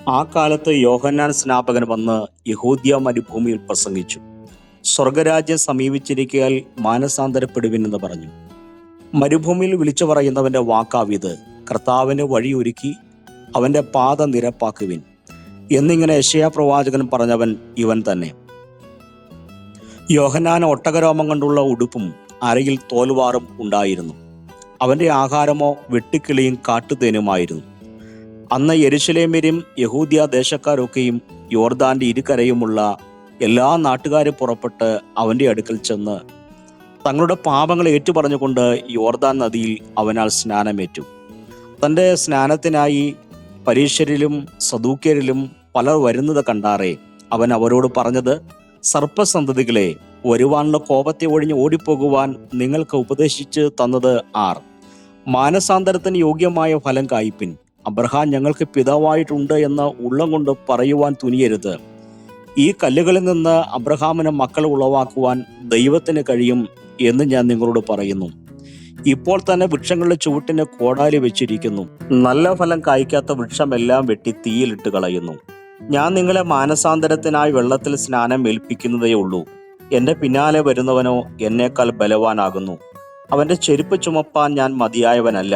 ആ കാലത്ത് യോഹന്നാൻ സ്നാപകൻ വന്ന് യഹൂദ്യ മരുഭൂമിയിൽ പ്രസംഗിച്ചു. സ്വർഗരാജ്യം സമീപിച്ചിരിക്കയാൽ മാനസാന്തരപ്പെടുവിൻ എന്ന് പറഞ്ഞു. മരുഭൂമിയിൽ വിളിച്ചു പറയുന്നവന്റെ വാക്കാവിത്: കർത്താവിന് വഴിയൊരുക്കി, അവന്റെ പാത നിരപ്പാക്കുവിൻ എന്നിങ്ങനെ യെശയ്യാ പ്രവാചകൻ പറഞ്ഞവൻ ഇവൻ തന്നെ. യോഹന്നാന് ഒട്ടകരോമം കൊണ്ടുള്ള ഉടുപ്പും അരയിൽ തോൽവാറും ഉണ്ടായിരുന്നു. അവന്റെ ആഹാരമോ വെട്ടുക്കിളിയും കാട്ടുതേനുമായിരുന്നു. അന്ന് യെരൂശലേമ്യരും യഹൂദ്യ ദേശക്കാരൊക്കെയും യോർദാന്റെ ഇരുകരയുമുള്ള എല്ലാ നാട്ടുകാരും പുറപ്പെട്ട് അവന്റെ അടുക്കൽ ചെന്ന് തങ്ങളുടെ പാപങ്ങൾ ഏറ്റുപറഞ്ഞുകൊണ്ട് യോർദാൻ നദിയിൽ അവനാൽ സ്നാനമേറ്റു. തൻ്റെ സ്നാനത്തിനായി പരീശരിലും സദൂക്യരിലും പലർ വരുന്നത് കണ്ടാറേ അവൻ അവരോട് പറഞ്ഞത്: സർപ്പസന്തതികളെ, വരുവാനുള്ള കോപത്തെ ഒഴിഞ്ഞ് ഓടിപ്പോകുവാൻ നിങ്ങൾക്ക് ഉപദേശിച്ച് തന്നത് ആർ? മാനസാന്തരത്തിന് യോഗ്യമായ ഫലം കായ്പിൻ. അബ്രഹാം ഞങ്ങൾക്ക് പിതാവായിട്ടുണ്ട് എന്ന് ഉള്ളം കൊണ്ട് പറയുവാൻ തുനിയരുത്. ഈ കല്ലുകളിൽ നിന്ന് അബ്രഹാമിന് മക്കൾ ഉളവാക്കുവാൻ ദൈവത്തിന് കഴിയും എന്ന് ഞാൻ നിങ്ങളോട് പറയുന്നു. ഇപ്പോൾ തന്നെ വൃക്ഷങ്ങളുടെ ചുവട്ടിന് കോടാലി വെച്ചിരിക്കുന്നു. നല്ല ഫലം കായ്ക്കാത്ത വൃക്ഷമെല്ലാം വെട്ടി തീയിലിട്ട് കളയുന്നു. ഞാൻ നിങ്ങളെ മാനസാന്തരത്തിനായി വെള്ളത്തിൽ സ്നാനം ഏൽപ്പിക്കുന്നതേ ഉള്ളൂ. എൻ്റെ പിന്നാലെ വരുന്നവനോ എന്നേക്കാൾ ബലവാനാകുന്നു. അവൻ്റെ ചെരുപ്പ് ചുമപ്പാൻ ഞാൻ മതിയായവനല്ല.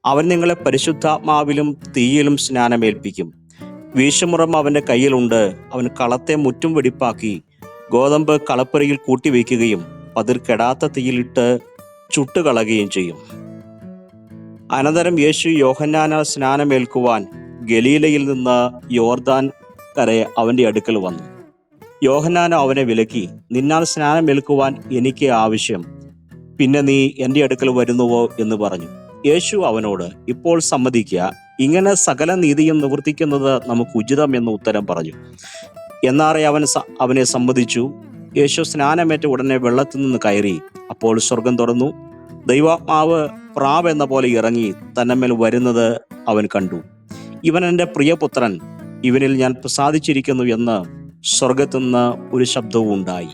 അവൻ നിങ്ങളെ പരിശുദ്ധാത്മാവിലും തീയിലും സ്നാനമേൽപ്പിക്കും. വീശുമുറം അവൻ്റെ കയ്യിലുണ്ട്. അവൻ കളത്തെ മുറ്റും വെടിപ്പാക്കി ഗോതമ്പ് കളപ്പുരയിൽ കൂട്ടിവെക്കുകയും പതിർ കെടാത്ത തീയിലിട്ട് ചുട്ടുകളയുകയും ചെയ്യും. അനന്തരം യേശു യോഹന്നാനാൽ സ്നാനമേൽക്കുവാൻ ഗലീലയിൽ നിന്ന് യോർദാൻ കരെ അവൻ്റെ അടുക്കൽ വന്നു. യോഹന്നാൻ അവനെ വിലക്കി: നിന്നാൽ സ്നാനമേൽക്കുവാൻ എനിക്ക് ആവശ്യം, പിന്നെ നീ എൻ്റെ അടുക്കൽ വരുന്നുവോ എന്ന് പറഞ്ഞു. യേശു അവനോട്: ഇപ്പോൾ സമ്മതിക്കുക, ഇങ്ങനെ സകല നീതിയും നിവർത്തിക്കുന്നത് നമുക്ക് ഉചിതം എന്ന് ഉത്തരം പറഞ്ഞു. എന്നാറെ അവനെ സമ്മതിച്ചു. യേശു സ്നാനമേറ്റ ഉടനെ വെള്ളത്തിൽ നിന്ന് കയറി. അപ്പോൾ സ്വർഗം തുറന്നു. ദൈവാത്മാവ് പ്രാവ് എന്ന പോലെ ഇറങ്ങി തന്നമേൽ വരുന്നത് അവൻ കണ്ടു. ഇവൻ എൻ്റെ പ്രിയപുത്രൻ, ഇവനിൽ ഞാൻ പ്രസാദിച്ചിരിക്കുന്നു എന്ന് സ്വർഗത്തുനിന്ന് ഒരു ശബ്ദവും ഉണ്ടായി.